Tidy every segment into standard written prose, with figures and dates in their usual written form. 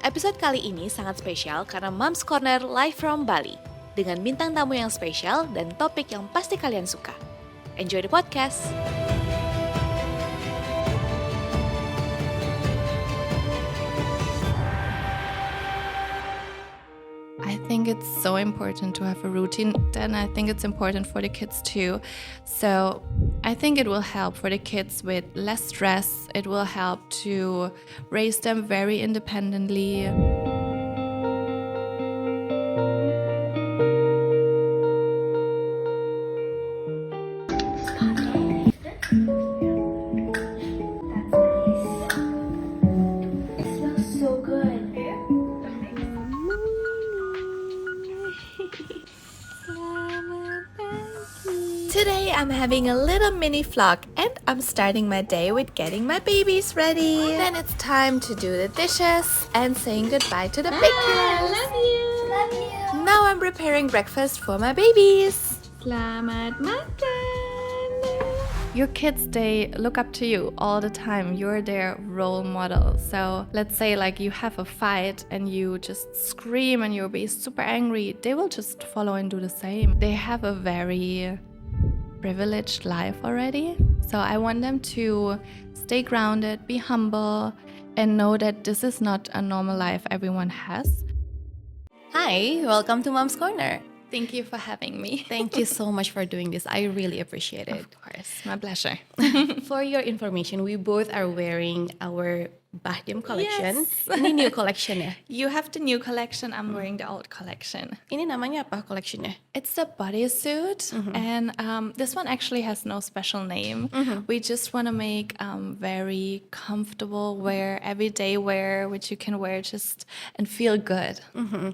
Episode kali ini sangat spesial karena Moms Corner live from Bali dengan bintang tamu yang spesial dan topik yang pasti kalian suka. Enjoy the podcast! I think it's so important to have a routine, and I think it's important for the kids too. So I think it will help for the kids with less stress. It will help to raise them very independently. Today I'm having a little mini vlog and I'm starting my day with getting my babies ready. Then it's time to do the dishes and saying goodbye to the big kids. Love you. Now I'm preparing breakfast for my babies. Selamat makan. Your kids, they look up to you all the time. You're their role model. So let's say like you have a fight and you just scream and you'll be super angry. They will just follow and do the same. They have a very privileged life already. So I want them to stay grounded, be humble, and know that this is not a normal life everyone has. Hi, welcome to Mom's Corner. Thank you for having me. Thank you so much for doing this. I really appreciate it. Of course, my pleasure. For your information, we both are wearing our Bachdim collection. Yes. Ini new collection ya? You have the new collection, I'm wearing the old collection. Ini namanya apa collectionnya? It's the bodysuit, and this one actually has no special name. We just want to make very comfortable wear, everyday wear, which you can wear just and feel good.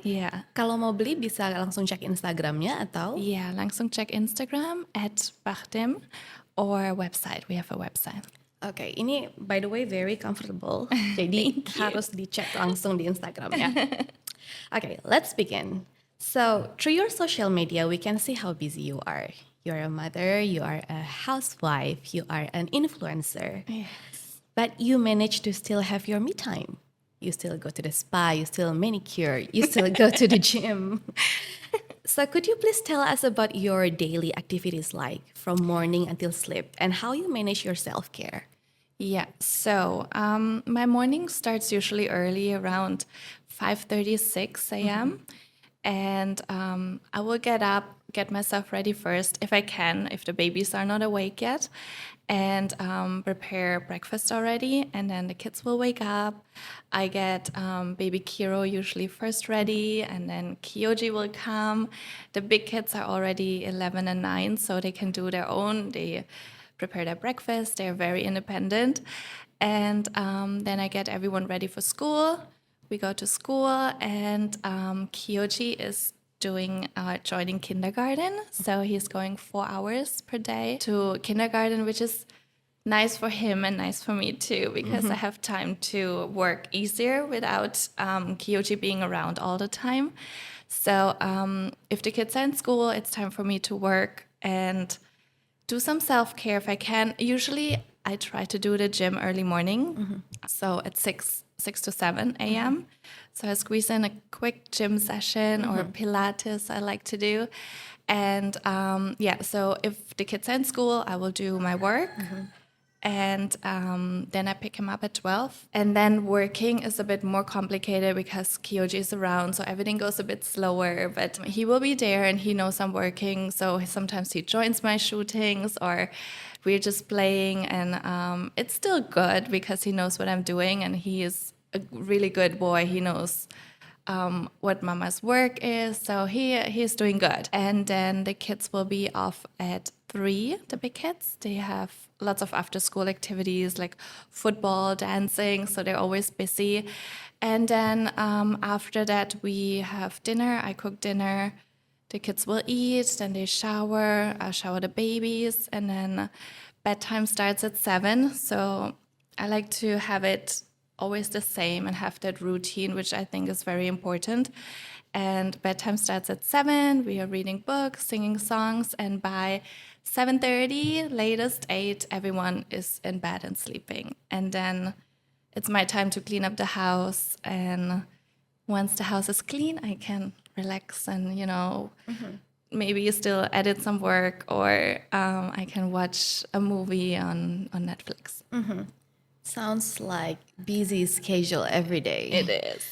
Yeah. Kalau mau beli bisa langsung cek Instagramnya atau? Yeah, langsung check Instagram @Bachdim or website. We have a website. Oke, ini by the way very comfortable. Jadi harus dicek langsung di Instagramnya. Okay, let's begin. So, through your social media, we can see how busy you are. You're a mother, you are a housewife, you are an influencer. Yes. But you manage to still have your me time. You still go to the spa, you still manicure, you still go to the gym. So could you please tell us about your daily activities like from morning until sleep and how you manage your self-care? Yeah, so my morning starts usually early around 5:36 a.m. And I will get up, get myself ready first if I can, if the babies are not awake yet, and prepare breakfast already. And then the kids will wake up. I get baby Kiro usually first ready, and then Kyoji will come. The big kids are already 11 and 9, so they can do their own. They prepare their breakfast. They're very independent. And then I get everyone ready for school. We go to school, and Kyoji is joining kindergarten. So he's going 4 hours per day to kindergarten, which is nice for him and nice for me too, because I have time to work easier without Kyoji being around all the time. So if the kids are in school, it's time for me to work and do some self-care if I can. Usually I try to do the gym early morning, so at 6 to 7 a.m. So I squeeze in a quick gym session or Pilates I like to do. And so if the kids are in school, I will do my work. And then I pick him up at 12. And then working is a bit more complicated because Kyoji is around, so everything goes a bit slower. But he will be there and he knows I'm working, so sometimes he joins my shootings or we're just playing. And it's still good because he knows what I'm doing and he is a really good boy. He knows what mama's work is, so he's doing good. And then the kids will be off at 3, the big kids. They have lots of after school activities like football, dancing, so they're always busy. And then after that we have dinner. I cook dinner, the kids will eat, then they shower, I shower the babies, and then bedtime starts at 7. So I like to have it always the same and have that routine, which I think is very important. And bedtime starts at 7. We are reading books, singing songs, and by 7:30, latest 8, everyone is in bed and sleeping. And then it's my time to clean up the house and once the house is clean, I can relax and, maybe still edit some work, or I can watch a movie on Netflix. Sounds like busy schedule every day. It is.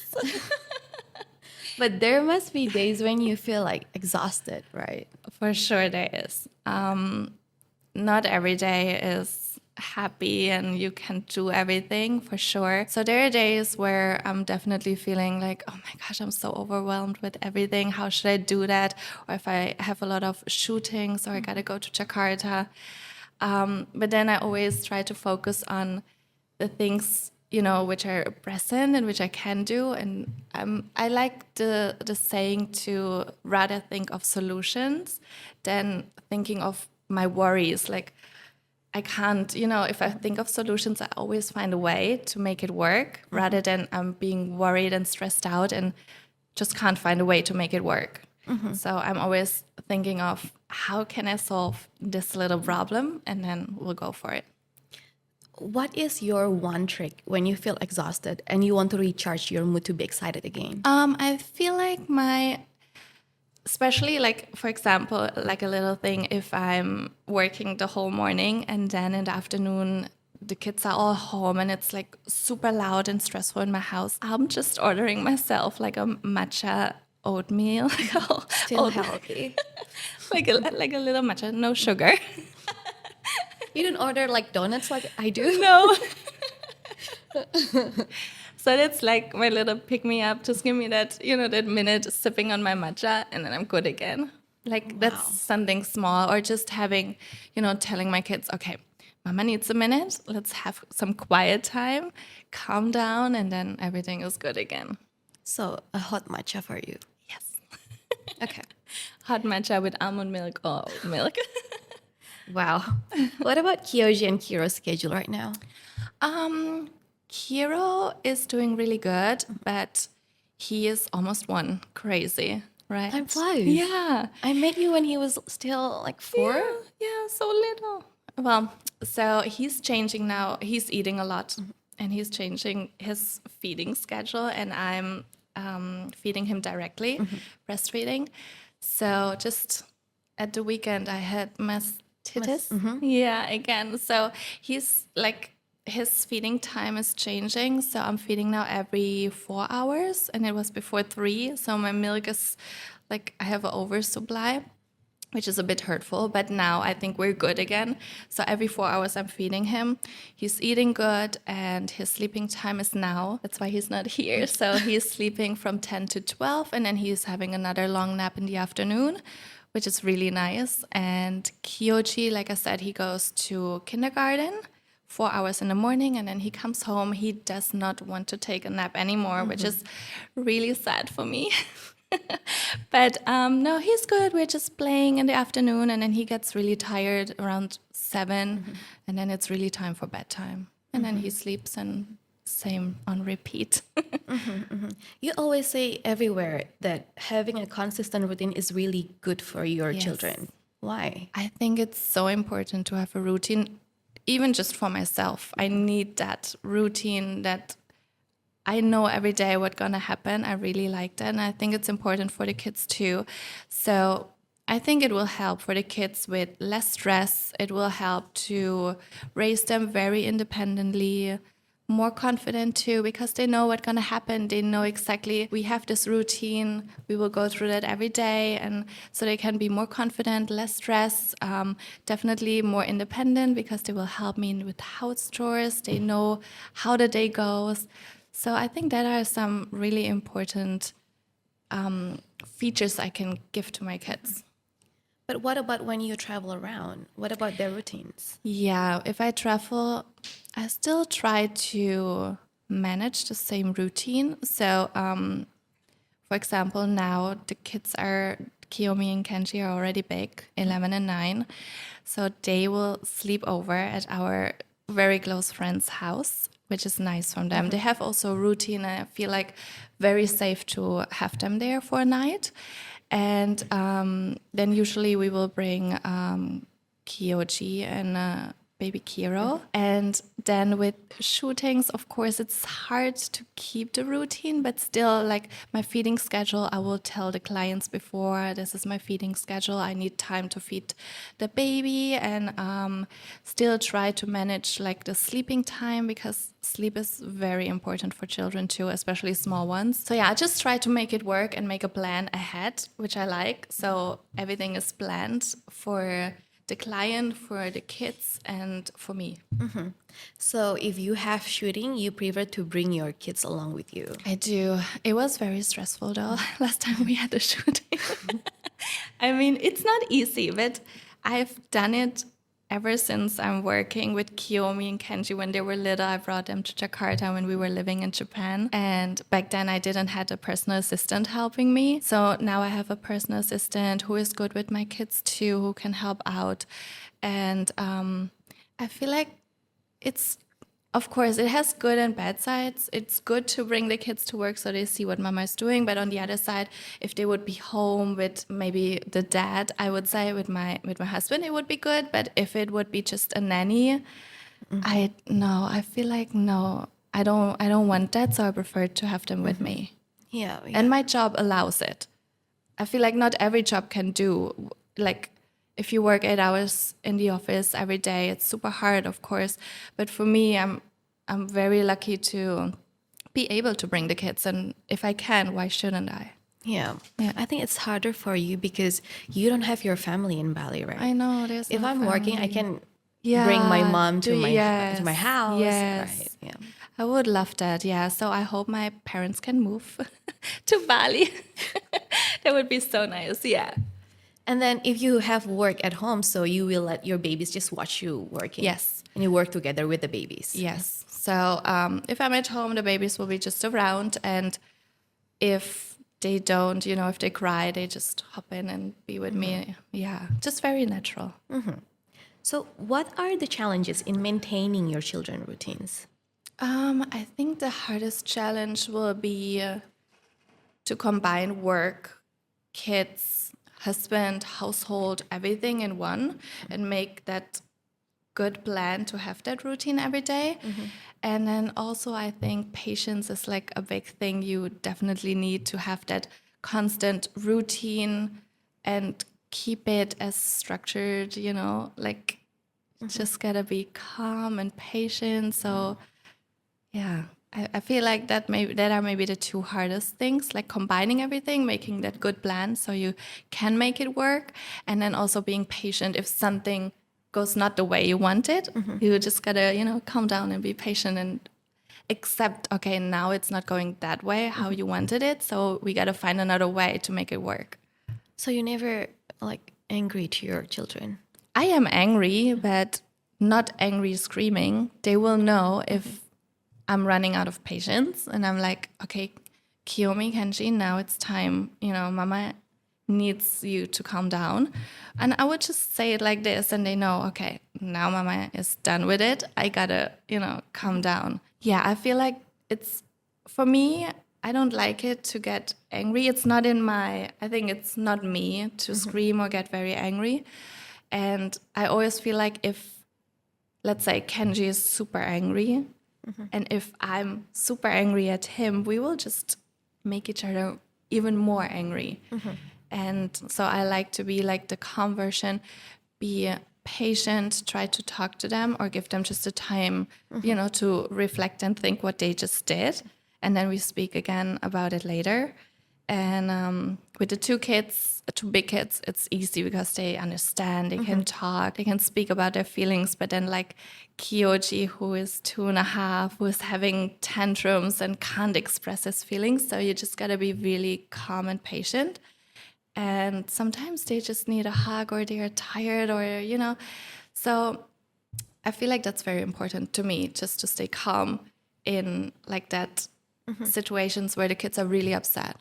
But there must be days when you feel like exhausted, right? For sure there is. Not every day is happy and you can do everything, for sure. So there are days where I'm definitely feeling like, oh my gosh, I'm so overwhelmed with everything. How should I do that? Or if I have a lot of shootings or I gotta go to Jakarta. But then I always try to focus on the things, which are present and which I can do. And I like the saying to rather think of solutions than thinking of my worries. Like, I can't, if I think of solutions, I always find a way to make it work rather than I'm being worried and stressed out and just can't find a way to make it work. So I'm always thinking of how can I solve this little problem, and then we'll go for it. What is your one trick when you feel exhausted and you want to recharge your mood to be excited again? I feel like especially like, for example, like a little thing, if I'm working the whole morning and then in the afternoon the kids are all home and it's like super loud and stressful in my house, I'm just ordering myself like a matcha oatmeal. Still healthy. like a little matcha, no sugar. You don't order like donuts like I do? No. So that's like my little pick-me-up. Just give me that, that minute sipping on my matcha, and then I'm good again. Like, that's something small. Or just having, telling my kids, okay, Mama needs a minute. Let's have some quiet time, calm down, and then everything is good again. So a hot matcha for you. Yes. Okay. Hot matcha with almond milk or oat milk. Wow. What about Kyoji and Kiro's schedule right now? Kiro is doing really good, but he is almost 1. Crazy, right? Time flies. Yeah. I met you when he was still like 4. Yeah, so little. Well, so he's changing now. He's eating a lot, and he's changing his feeding schedule, and I'm feeding him directly, breastfeeding. So just at the weekend, I had mastitis. Yeah, again. So he's like, his feeding time is changing. So I'm feeding now every 4 hours, and it was before 3. So my milk is like, I have an oversupply, which is a bit hurtful, but now I think we're good again. So every 4 hours I'm feeding him. He's eating good, and his sleeping time is now. That's why he's not here. So he's sleeping from 10 to 12, and then he's having another long nap in the afternoon, which is really nice. And Kyoji, like I said, he goes to kindergarten 4 hours in the morning, and then he comes home. He does not want to take a nap anymore, which is really sad for me. But no, he's good. We're just playing in the afternoon, and then he gets really tired around 7, and then it's really time for bedtime. And then he sleeps, and same on repeat. You always say everywhere that having a consistent routine is really good for your children. Why? I think it's so important to have a routine, even just for myself. I need that routine that I know every day what's going to happen. I really like that. And I think it's important for the kids too. So I think it will help for the kids with less stress. It will help to raise them very independently, more confident too, because they know what's going to happen. They know exactly, we have this routine, we will go through that every day. And so they can be more confident, less stress, definitely more independent, because they will help me with house chores. They know how the day goes. So I think that are some really important features I can give to my kids. But what about when you travel around? What about their routines? Yeah, if I travel, I still try to manage the same routine. So, for example, now the kids Kiyomi and Kenji are already big, 11 and 9. So they will sleep over at our very close friend's house, which is nice from them. They have also a routine, and I feel like very safe to have them there for a night. And then usually we will bring Kyoji and baby Kiro. And then with shootings, of course, it's hard to keep the routine, but still, like my feeding schedule, I will tell the clients before, this is my feeding schedule. I need time to feed the baby, and still try to manage like the sleeping time, because sleep is very important for children too, especially small ones. So yeah, I just try to make it work and make a plan ahead, which I like. So everything is planned for the client, for the kids, and for me. So if you have shooting, you prefer to bring your kids along with you. I do. It was very stressful though, last time we had a shooting. I mean, it's not easy, but I've done it ever since I'm working with Kiyomi and Kenji. When they were little, I brought them to Jakarta when we were living in Japan. And back then I didn't have a personal assistant helping me. So now I have a personal assistant who is good with my kids too, who can help out. And I feel like it's, of course, it has good and bad sides. It's good to bring the kids to work so they see what mama is doing. But on the other side, if they would be home with maybe the dad, I would say with my husband, it would be good. But if it would be just a nanny, I feel like no, I don't want that. So I prefer to have them with me. Yeah. And my job allows it. I feel like not every job can do, like, if you work 8 hours in the office every day, it's super hard, of course. But for me, I'm very lucky to be able to bring the kids. And if I can, why shouldn't I? Yeah. I think it's harder for you because you don't have your family in Bali, right? I know. There's If no I'm working, I family. can bring my mom to my house. Yes. Right. Yeah. I would love that. Yeah. So I hope my parents can move to Bali. That would be so nice. Yeah. And then if you have work at home, so you will let your babies just watch you working. Yes. And you work together with the babies. Yes. So if I'm at home, the babies will be just around. And if they don't, if they cry, they just hop in and be with me. Yeah. Just very natural. So what are the challenges in maintaining your children routines? I think the hardest challenge will be to combine work, kids, husband, household, everything in one, and make that good plan to have that routine every day. And then also I think patience is like a big thing. You definitely need to have that constant routine and keep it as structured, like just gotta be calm and patient. So yeah, I feel like that are maybe the two hardest things, like combining everything, making that good plan so you can make it work, and then also being patient if something goes not the way you want it. You just gotta, calm down and be patient and accept, okay, now it's not going that way how you wanted it, so we gotta find another way to make it work. So you never like angry to your children? I am angry, but not angry screaming. They will know if I'm running out of patience and I'm like, okay, Kiyomi, Kenji, now it's time. Mama needs you to calm down. And I would just say it like this and they know, okay, now mama is done with it. I gotta, calm down. Yeah, I feel like for me, I don't like it to get angry. It's not I think it's not me to scream or get very angry. And I always feel like if, let's say, Kenji is super angry, and if I'm super angry at him, we will just make each other even more angry. And so I like to be like the calm version, be patient, try to talk to them or give them just a time, to reflect and think what they just did. And then we speak again about it later. And with the two big kids, it's easy because they understand, they can talk, they can speak about their feelings. But then like Kyoji, who is 2.5, who is having tantrums and can't express his feelings. So you just gotta be really calm and patient. And sometimes they just need a hug or they're tired or, So I feel like that's very important to me, just to stay calm in like that situations where the kids are really upset.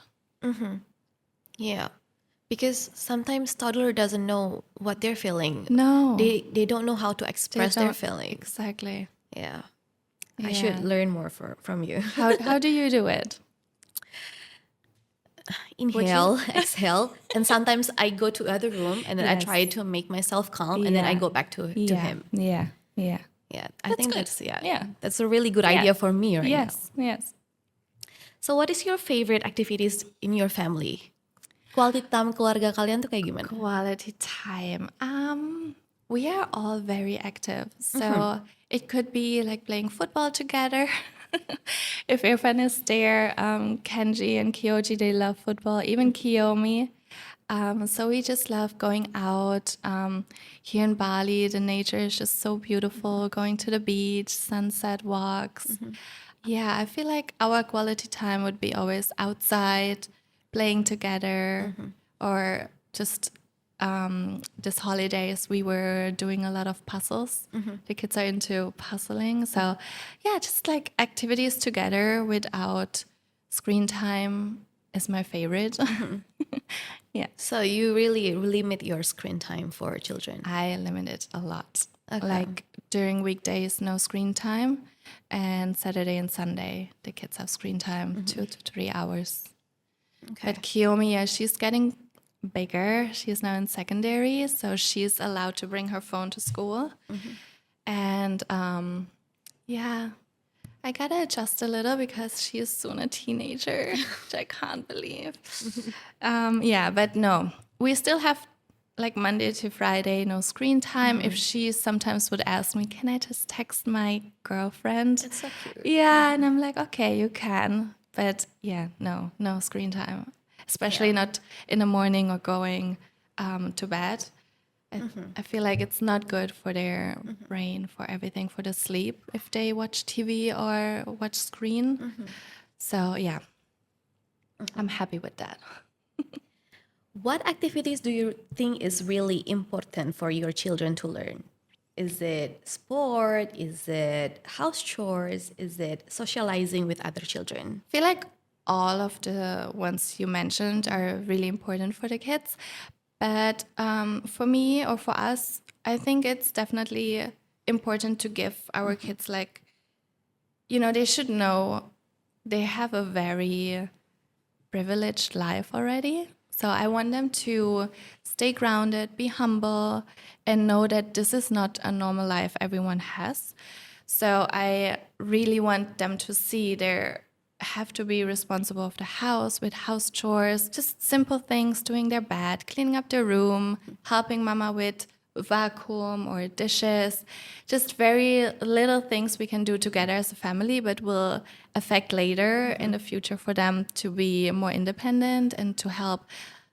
Yeah. Because sometimes toddler doesn't know what they're feeling. No. They don't know how to express their feelings. Exactly. Yeah. I should learn more from you. How do you do it? Inhale, exhale. And sometimes I go to other room and then I try to make myself calm and then I go back to him. Yeah. Yeah. Yeah, I think good. that's Yeah. that's a really good idea for me right now. Yes. So what is your favorite activities in your family? Quality time keluarga kalian tuh kayak gimana? Quality time. We are all very active. So it could be like playing football together. If Irfan is there, Kenji and Kyoji, they love football, even Kiyomi. So we just love going out. Here in Bali, the nature is just so beautiful, going to the beach, sunset walks. Yeah, I feel like our quality time would be always outside, playing together, or just this holidays we were doing a lot of puzzles. The kids are into puzzling. So yeah, just like activities together without screen time is my favorite. Yeah. So you really limit your screen time for children. I limit it a lot. Okay. Like during weekdays, no screen time. And Saturday and Sunday, the kids have screen time, 2 to 3 hours. Okay. But Kiyomi, yeah, she's getting bigger. She's now in secondary, so she's allowed to bring her phone to school. And yeah, I gotta adjust a little because she is soon a teenager, which I can't believe. Yeah, but no, we still have like Monday to Friday, no screen time. If she sometimes would ask me, can I just text my girlfriend? It's so cute. Yeah, and I'm like, okay, you can. But yeah, no screen time, especially not in the morning or going to bed. I feel like it's not good for their brain, for everything, for the sleep if they watch TV or watch screen. So yeah, I'm happy with that. What activities do you think is really important for your children to learn? Is it sport? Is it house chores? Is it socializing with other children? I feel like all of the ones you mentioned are really important for the kids. But for me or for us, I think it's definitely important to give our kids like, they should know they have a very privileged life already. So I want them to stay grounded, be humble, and know that this is not a normal life everyone has. So I really want them to see they have to be responsible of the house with house chores, just simple things, doing their bed, cleaning up their room, helping mama with vacuum or dishes, just very little things we can do together as a family, but will affect later in the future for them to be more independent and to help.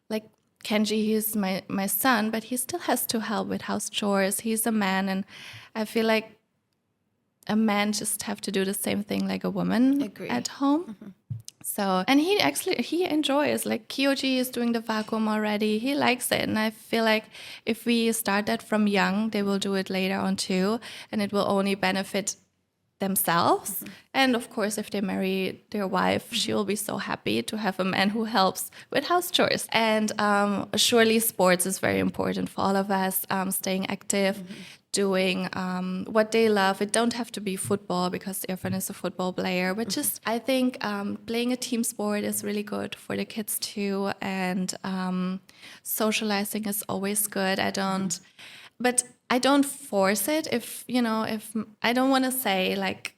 Like Kenji, he's my son, but he still has to help with house chores. He's a man, and I feel like a man just have to do the same thing like a woman Agree. at home. So, and he enjoys, like Kyoji is doing the vacuum already. He likes it. And I feel like if we start that from young, they will do it later on too. And it will only benefit themselves. And of course, if they marry their wife, she will be so happy to have a man who helps with house chores. And surely sports is very important for all of us, staying active, doing what they love. It don't have to be football because Irfan is a football player, but just I think playing a team sport is really good for the kids too, and socializing is always good. But I don't force it. If I don't want to say like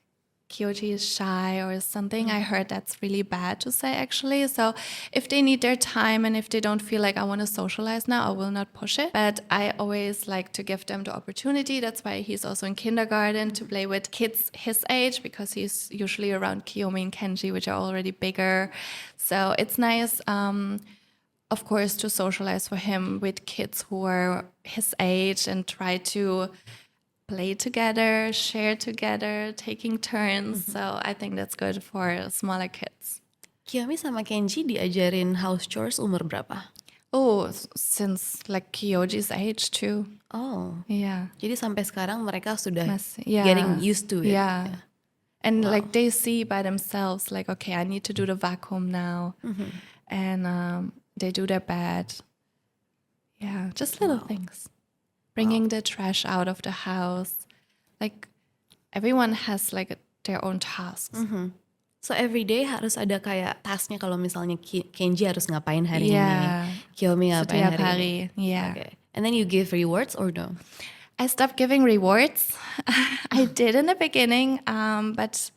Kyoji is shy or something. I heard that's really bad to say actually. So if they need their time and if they don't feel like I want to socialize now, I will not push it. But I always like to give them the opportunity. That's why he's also in kindergarten to play with kids his age, because he's usually around Kiyomi and Kenji, which are already bigger. So it's nice, of course, to socialize for him with kids who are his age and try to play together, share together, taking turns. So I think that's good for smaller kids. Kiyomi sama Kenji diajarin house chores umur berapa? Oh, since like Kyoji's age too. Oh, Yeah. jadi sampai sekarang mereka sudah Yeah. getting used to it. Yeah. And like they see by themselves, like, okay, I need to do the vacuum now. And they do their bed. Yeah, just little things. Bringing the trash out of the house. Like everyone has like their own tasks. So every day harus ada kayak tasknya, kalau misalnya Kenji harus ngapain hari Yeah. ini, Kiyomi ngapain Setiap hari hari. ini. Yeah. Okay. And then you give rewards or no? I stopped giving rewards. I did in the beginning, but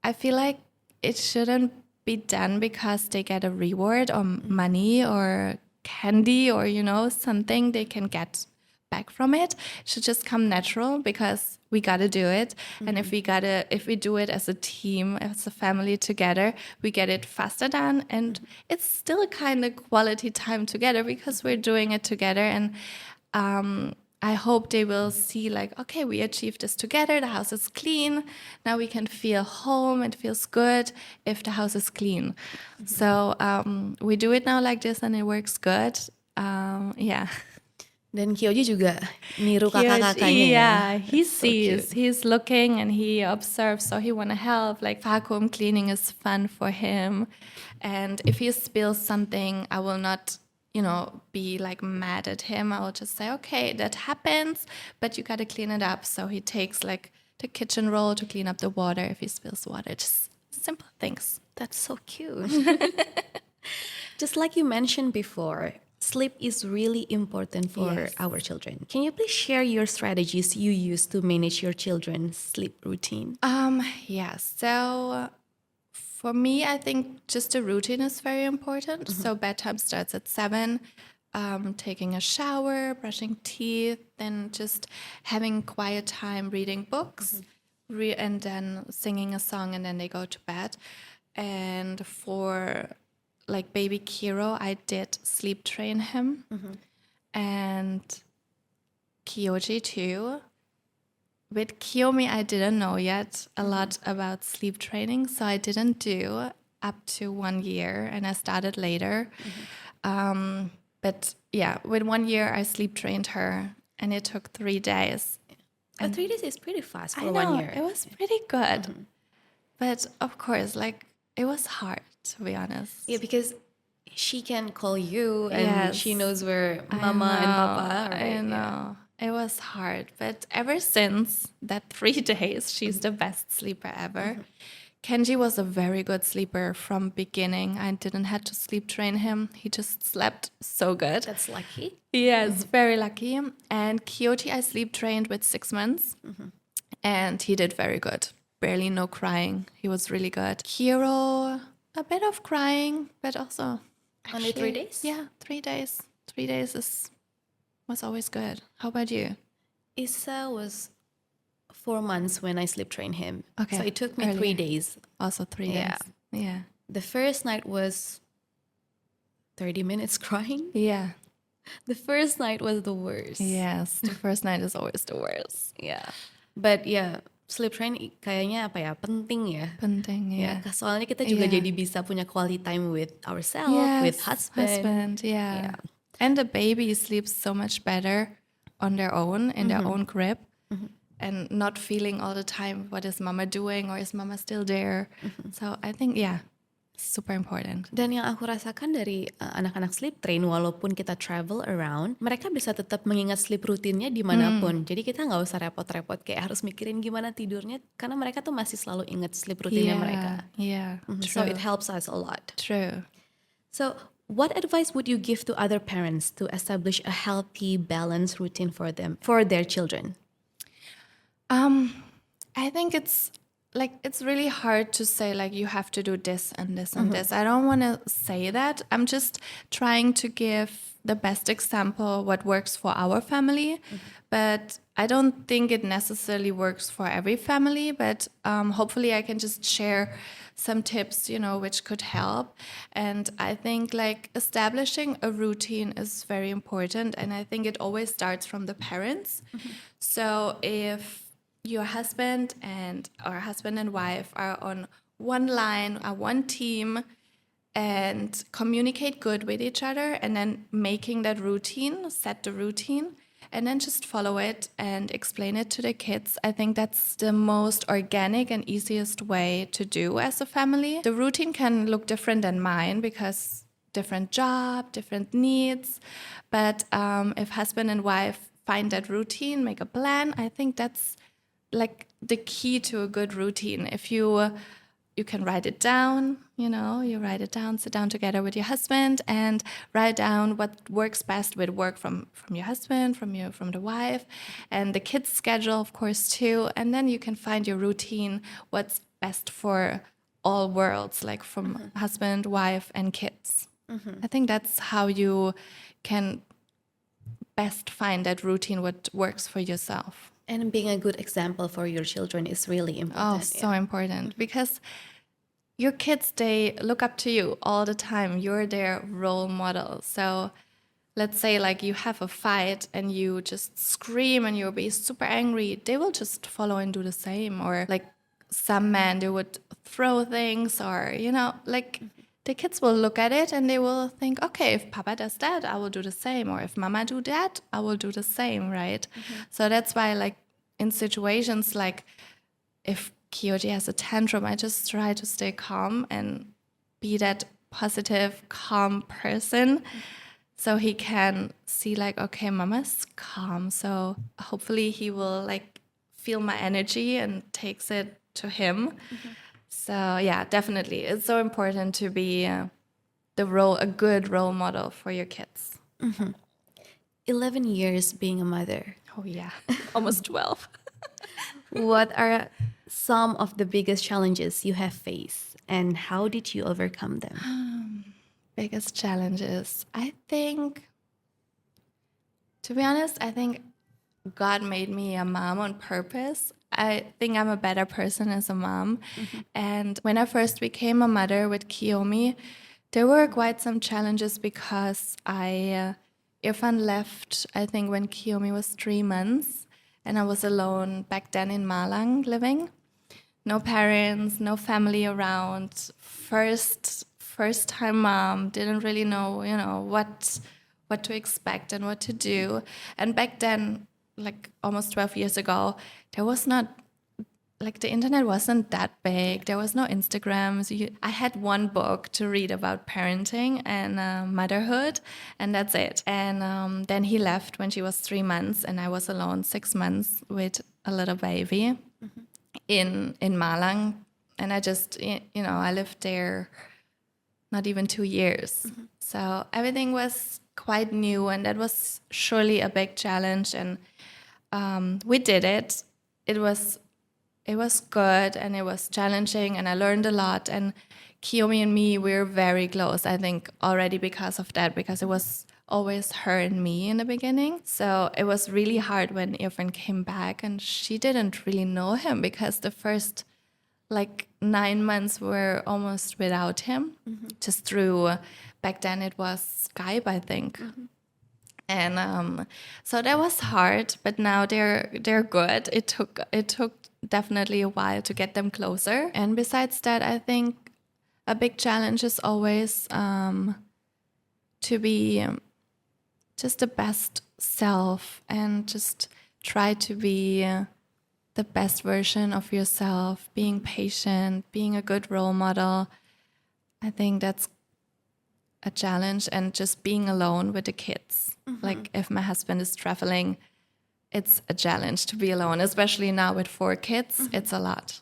I feel like it shouldn't be done because they get a reward or money or candy or, something they can get back from it. It should just come natural because we got to do it. And if we do it as a team, as a family together, we get it faster done. And it's still kind of quality time together because we're doing it together. And I hope they will see like, okay, we achieved this together. The house is clean. Now we can feel home. It feels good if the house is clean. So we do it now like this and it works good. Yeah. Dan Kyoji juga niru kakak-kakaknya Yeah, ya. he That's so sees, cute. he's looking and he observes, so he want to help. Like vacuum cleaning is fun for him. And if he spills something, I will not, be like mad at him. I will just say, okay, that happens, but you got to clean it up. So he takes like the kitchen roll to clean up the water if he spills water. Just simple things. That's so cute. Just like you mentioned before, sleep is really important for Yes. our children. Can you please share your strategies you use to manage your children's sleep routine? Yeah, so for me, I think just a routine is very important. So bedtime starts at 7, taking a shower, brushing teeth, then just having quiet time, reading books, and then singing a song, and then they go to bed. And for like baby Kiro, I did sleep train him, and Kyoji too. With Kiyomi, I didn't know yet a lot about sleep training, so I didn't do up to 1 year, and I started later. But yeah, with 1 year, I sleep trained her, and it took 3 days. But 3 days is pretty fast for I 1 know, year. it was pretty good. But of course, like, it was hard, to be honest. Yeah, because she can call you and Yes. she knows where mama and papa are. I know. It was hard. But ever since that 3 days, she's the best sleeper ever. Kenji was a very good sleeper from beginning. I didn't have to sleep train him. He just slept so good. That's lucky. Yes, very lucky. And Kyoji, I sleep trained with 6 months. And he did very good. Barely no crying. He was really good. Kiro, a bit of crying, but also... Only 3 days? Yeah, 3 days. 3 days was always good. How about you? Issa was 4 months when I sleep trained him. Okay, So it took me 3 earlier. days. Also 3 days. Yeah. Yeah. The first night was 30 minutes crying. Yeah. The first night was the worst. Yes. The first night is always the worst. Yeah. But yeah, sleep train kayaknya apa ya, penting ya. Penting, Ya, yeah. soalnya kita juga Yeah. jadi bisa punya quality time with ourselves, Yes, with husband. yeah. Yeah. And the baby sleeps so much better on their own, in their own crib. And not feeling all the time, what is mama doing or is mama still there? So I think, yeah, super important. Dan yang aku rasakan dari anak-anak sleep train, walaupun kita travel around, mereka bisa tetap mengingat sleep rutinnya dimanapun. Jadi kita nggak usah repot-repot kayak harus mikirin gimana tidurnya, karena mereka tuh masih selalu ingat sleep rutinnya mereka. Yeah, So true. it helps us a lot. True. So what advice would you give to other parents to establish a healthy, balanced routine for them, for their children? I think it's really hard to say like you have to do this and this and this. I don't want to say that. I'm just trying to give the best example what works for our family, but I don't think it necessarily works for every family. But hopefully I can just share some tips, which could help. And I think like establishing a routine is very important, and I think it always starts from the parents. So if your husband and wife are on one line, are one team, and communicate good with each other, and then making that routine, set the routine, and then just follow it and explain it to the kids. I think that's the most organic and easiest way to do as a family. The routine can look different than mine because different job, different needs. But if husband and wife find that routine, make a plan, I think that's like the key to a good routine. If you you can write it down, you write it down, sit down together with your husband and write down what works best with work from your husband, from the wife, and the kids' schedule, of course, too. And then you can find your routine, what's best for all worlds, like from husband, wife, and kids. I think that's how you can best find that routine, what works for yourself. And being a good example for your children is really important. Oh, so important, because your kids, they look up to you all the time. You're their role model. So let's say like you have a fight and you just scream and you'll be super angry. They will just follow and do the same. Or like some men, they would throw things, or, like the kids will look at it and they will think, okay, if Papa does that, I will do the same. Or if Mama do that, I will do the same, right? So that's why, like, in situations like if Kyoji has a tantrum, I just try to stay calm and be that positive, calm person. So he can see like, okay, Mama's calm. So hopefully he will like feel my energy and takes it to him. So yeah, definitely. It's so important to be a good role model for your kids. 11 years being a mother. Oh yeah, almost 12. What are some of the biggest challenges you have faced, and how did you overcome them? Biggest challenges. I think, to be honest, I think God made me a mom on purpose. I think I'm a better person as a mom. And when I first became a mother with Kiyomi, there were quite some challenges because Irfan left, I think, when Kiyomi was 3 months, and I was alone back then in Malang living. No parents, no family around. First time mom, didn't really know, what to expect and what to do. And back then, like almost 12 years ago, there was not, like the internet wasn't that big. There was no Instagram. So I had one book to read about parenting and motherhood, and that's it. And then he left when she was 3 months, and I was alone 6 months with a little baby in Malang. And I just, I lived there not even 2 years. So everything was quite new, and that was surely a big challenge. And we did it. It was good, and it was challenging, and I learned a lot. And Kiyomi and me, we're very close, I think, already because of that, because it was always her and me in the beginning. So it was really hard when Irfan came back, and she didn't really know him because the first 9 months were almost without him, just through, back then it was Skype, I think. And so that was hard, but now they're good. It took definitely a while to get them closer. And besides that, I think a big challenge is always to be just the best self, and just try to be the best version of yourself, being patient, being a good role model. I think that's a challenge, and just being alone with the kids. Like if my husband is traveling, it's a challenge to be alone, especially now with 4 kids. It's a lot.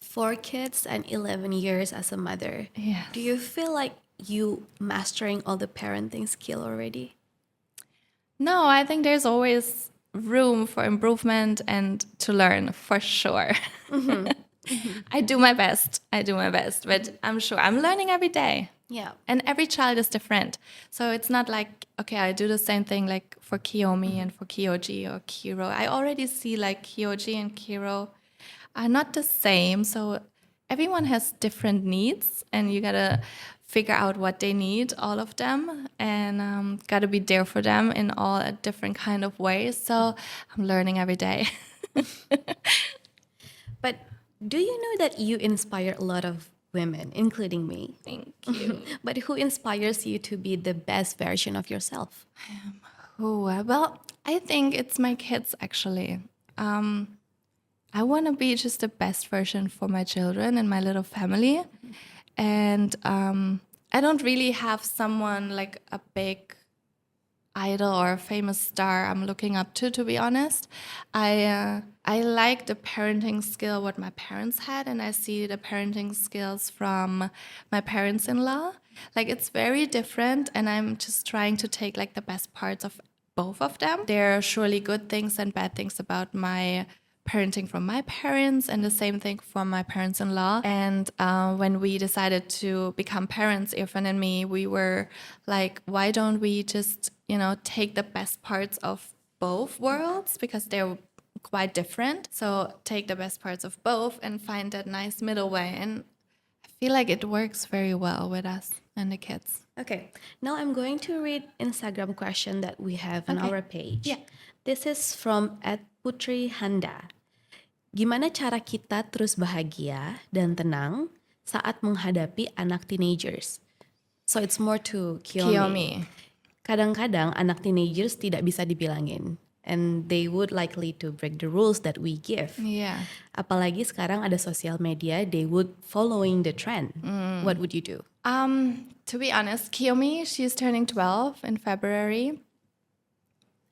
4 kids and 11 years as a mother. Yes. Do you feel like you mastering all the parenting skill already? No, I think there's always room for improvement and to learn, for sure. I do my best, but I'm sure I'm learning every day. Yeah. And every child is different. So it's not like, okay, I do the same thing like for Kiyomi and for Kyoji or Kiro. I already see like Kyoji and Kiro are not the same. So everyone has different needs, and you gotta figure out what they need, all of them, and gotta be there for them in all a different kind of ways. So I'm learning every day. But do you know that you inspire a lot of women, including me? Thank you. But who inspires you to be the best version of yourself? Oh, well, I think it's my kids, actually. I want to be just the best version for my children and my little family. And I don't really have someone like a big idol or famous star I'm looking up to be honest. I like the parenting skill what my parents had, and I see the parenting skills from my parents-in-law. Like it's very different, and I'm just trying to take like the best parts of both of them. There are surely good things and bad things about my parenting from my parents, and the same thing from my parents-in-law. And when we decided to become parents, Irfan and me, we were like, why don't we just, take the best parts of both worlds, because they're quite different. So take the best parts of both and find that nice middle way. And I feel like it works very well with us and the kids. Okay, now I'm going to read Instagram question that we have on Okay. our page. Yeah. This is from @Putri_Handa. Gimana cara kita terus bahagia dan tenang saat menghadapi anak teenagers? So it's more to Kiyomi. Kadang-kadang anak teenagers tidak bisa dibilangin, and they would likely to break the rules that we give. Yeah. Apalagi sekarang ada sosial media, they would following the trend. What would you do? To be honest, Kiyomi, she's turning 12 in February.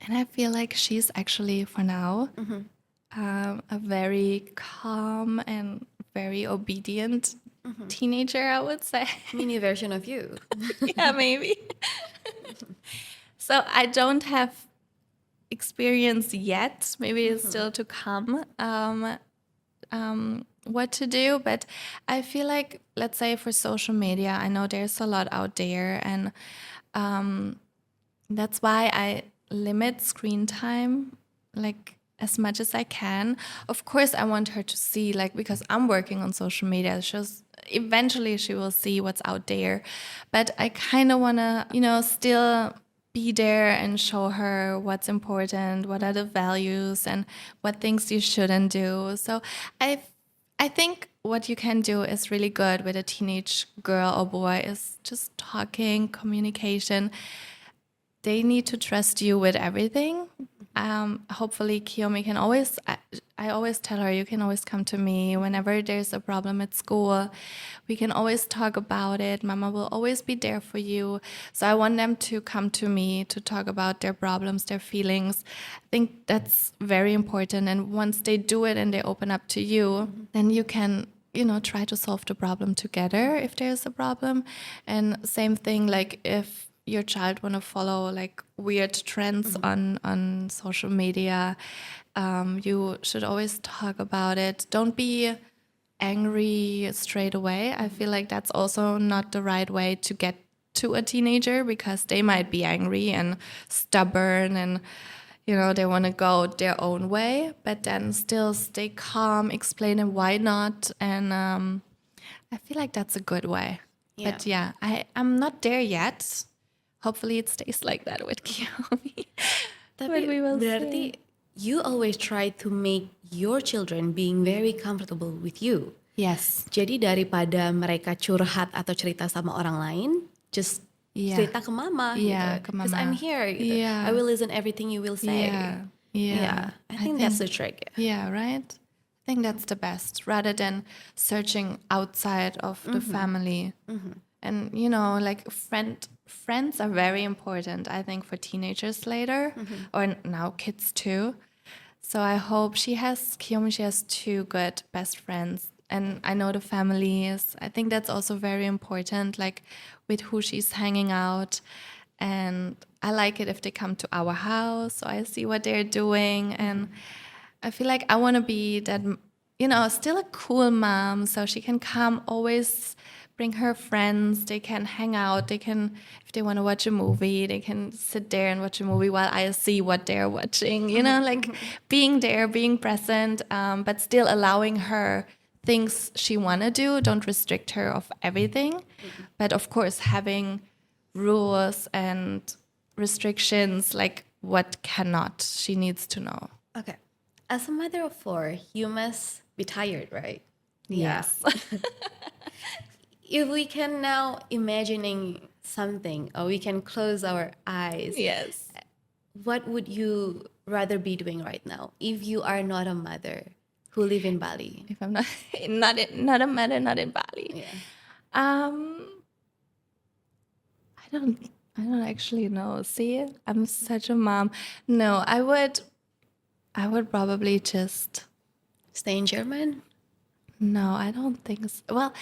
And I feel like she's actually, for now, a very calm and very obedient teenager, I would say. Mini version of you. Yeah, maybe. So I don't have experience yet. Maybe it's still to come. What to do, but I feel like, let's say for social media, I know there's a lot out there, and that's why I limit screen time like as much as I can. Of course, I want her to see, like, because I'm working on social media, eventually she will see what's out there, but I kind of want to, still be there and show her what's important, what are the values, and what things you shouldn't do. So I think what you can do is really good with a teenage girl or boy is just talking, communication. They need to trust you with everything. Hopefully Kiyomi can always, I always tell her, you can always come to me whenever there's a problem at school. We can always talk about it. Mama will always be there for you. So I want them to come to me to talk about their problems, their feelings. I think that's very important. And once they do it and they open up to you, then you can, try to solve the problem together if there's a problem. And same thing, like if your child want to follow like weird trends on social media, you should always talk about it. Don't be angry straight away. I feel like that's also not the right way to get to a teenager, because they might be angry and stubborn and they want to go their own way, but then still stay calm, explain them why not. And I feel like that's a good way. Yeah. But yeah, I'm not there yet. Hopefully it stays like that with Kiyomi. Tapi But we will berarti you always try to make your children being very comfortable with you. Yes. Jadi daripada mereka curhat atau cerita sama orang lain, just cerita ke mama. Yeah, gitu. ke 'Cause I'm mama. here. Gitu. Yeah. I will listen everything you will say. Yeah. I think that's the trick. Yeah, right? I think that's the best, rather than searching outside of the family. And, like friends are very important, I think, for teenagers later, or now kids too. So I hope Kiyomi, she has two good best friends. And I know the families. I think that's also very important, like with who she's hanging out. And I like it if they come to our house, so I see what they're doing. And I feel like I want to be that, still a cool mom, so she can come always, bring her friends, they can hang out, they can, if they want to watch a movie, they can sit there and watch a movie while I see what they're watching, like being there, being present, but still allowing her things she want to do. Don't restrict her of everything, but of course having rules and restrictions, like what cannot, she needs to know. Okay. As a mother of 4, you must be tired, right? Yes. If we can now imagining something, or we can close our eyes, Yes. what would you rather be doing right now if you are not a mother who live in Bali? If I'm not not a mother, not in Bali. Yeah. I don't I don't actually know. See, I'm such a mom. No, I would probably just. Stay in German? No, I don't think so. Well,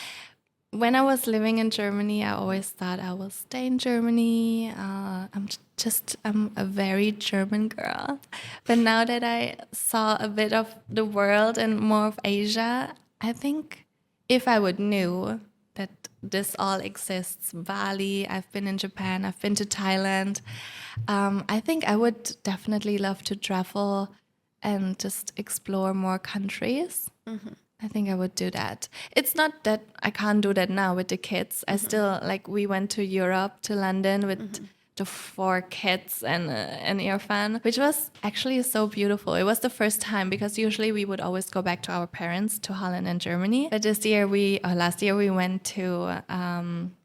when I was living in Germany, I always thought I will stay in Germany. I'm a very German girl. But now that I saw a bit of the world and more of Asia, I think if I would knew that this all exists, Bali, I've been in Japan, I've been to Thailand, I think I would definitely love to travel and just explore more countries. I think I would do that. It's not that I can't do that now with the kids. I still, like, we went to Europe, to London with the 4 kids and an Irfan, which was actually so beautiful. It was the first time because usually we would always go back to our parents, to Holland and Germany. But last year we went to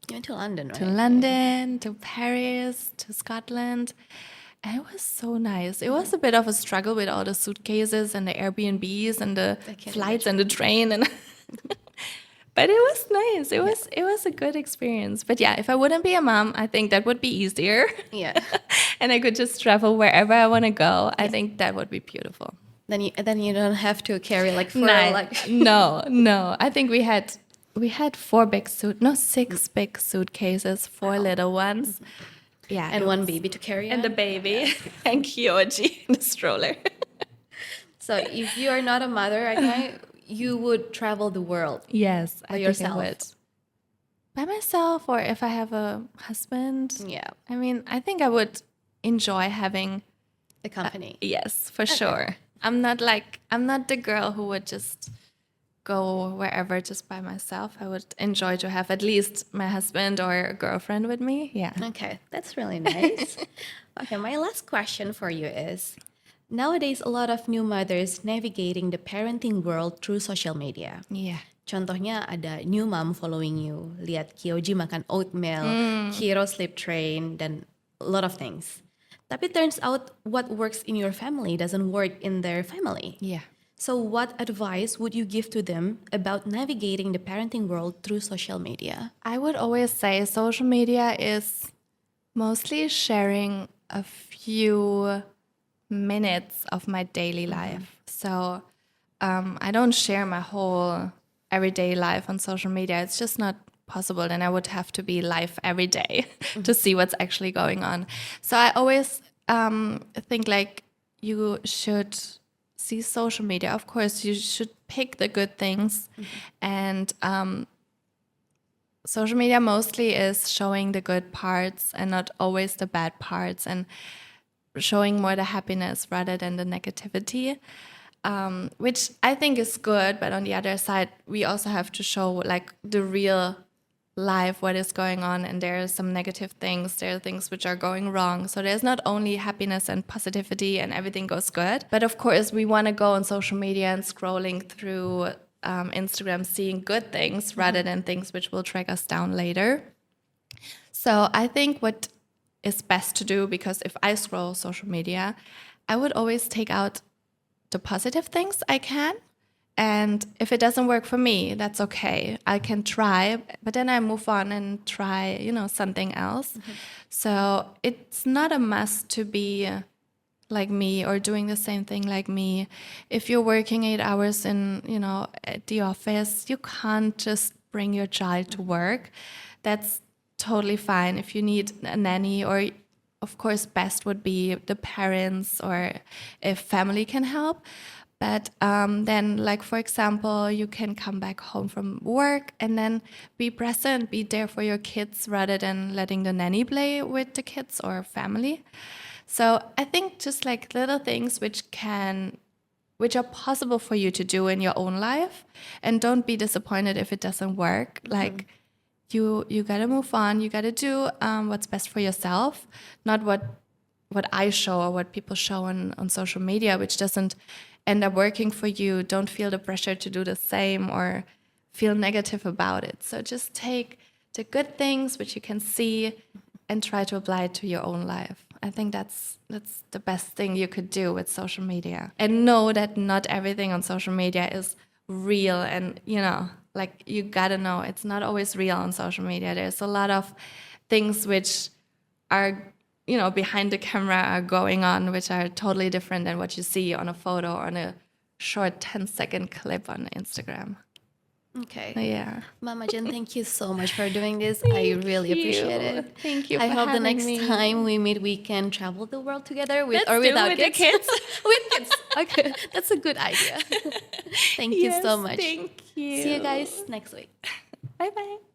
You went to London, right? London, to Paris, to Scotland. And it was so nice. It was a bit of a struggle with all the suitcases and the Airbnbs and the can flights and the train, and but it was nice. It was a good experience. But yeah, if I wouldn't be a mom, I think that would be easier. Yeah. And I could just travel wherever I want to go. I think that would be beautiful. Then you don't have to carry like 4 No. I think we had 6 big suitcases, 4 little ones. Yeah, and 1 baby to carry and the on. baby and Kyoji in the stroller. So if you are not a mother, okay, you would travel the world. Yes, I think yourself? I would. By myself, or if I have a husband. Yeah, I mean, I think I would enjoy having. the company. Yes, for sure. I'm not the girl who would just go wherever just by myself. I would enjoy to have at least my husband or a girlfriend with me. Yeah. Okay, that's really nice. Okay, my last question for you is, nowadays a lot of new mothers navigating the parenting world through social media. Yeah. Contohnya ada new mom following you, lihat Kyoji makan oatmeal, Hiro sleep train, dan a lot of things. Tapi turns out what works in your family doesn't work in their family. Yeah. So what advice would you give to them about navigating the parenting world through social media? I would always say social media is mostly sharing a few minutes of my daily life. So I don't share my whole everyday life on social media. It's just not possible. And I would have to be live every day to see what's actually going on. So I always think like you should see social media. Of course, you should pick the good things. And social media mostly is showing the good parts and not always the bad parts, and showing more the happiness rather than the negativity, which I think is good. But on the other side, we also have to show like the real life, what is going on, and there are some negative things, there are things which are going wrong. So there's not only happiness and positivity and everything goes good, but of course we want to go on social media and scrolling through Instagram, seeing good things rather than things which will drag us down later. So I think what is best to do, because if I scroll social media, I would always take out the positive things I can. And if it doesn't work for me, that's okay. I can try, but then I move on and try, something else. So it's not a must to be like me or doing the same thing like me. If you're working 8 hours in, at the office, you can't just bring your child to work. That's totally fine. If you need a nanny, or of course, best would be the parents, or if family can help. But then, like, for example, you can come back home from work and then be present, be there for your kids rather than letting the nanny play with the kids or family. So I think just like little things which are possible for you to do in your own life, and don't be disappointed if it doesn't work. Like you gotta move on. You gotta do what's best for yourself, not what I show or what people show on social media, which doesn't end up working for you. Don't feel the pressure to do the same or feel negative about it. So just take the good things which you can see and try to apply it to your own life. I think that's the best thing you could do with social media. And know that not everything on social media is real, and like you gotta know it's not always real on social media. There's a lot of things which are, behind the camera are going on, which are totally different than what you see on a photo or on a short 10-second clip on Instagram. Okay. Yeah. Mama Jen, thank you so much for doing this. I really appreciate it. Thank you I for hope the having next me. time we meet, we can travel the world together with Let's or do it without with the kids. kids. With kids. Okay, that's a good idea. Thank you so much. Thank you. See you guys next week. Bye-bye.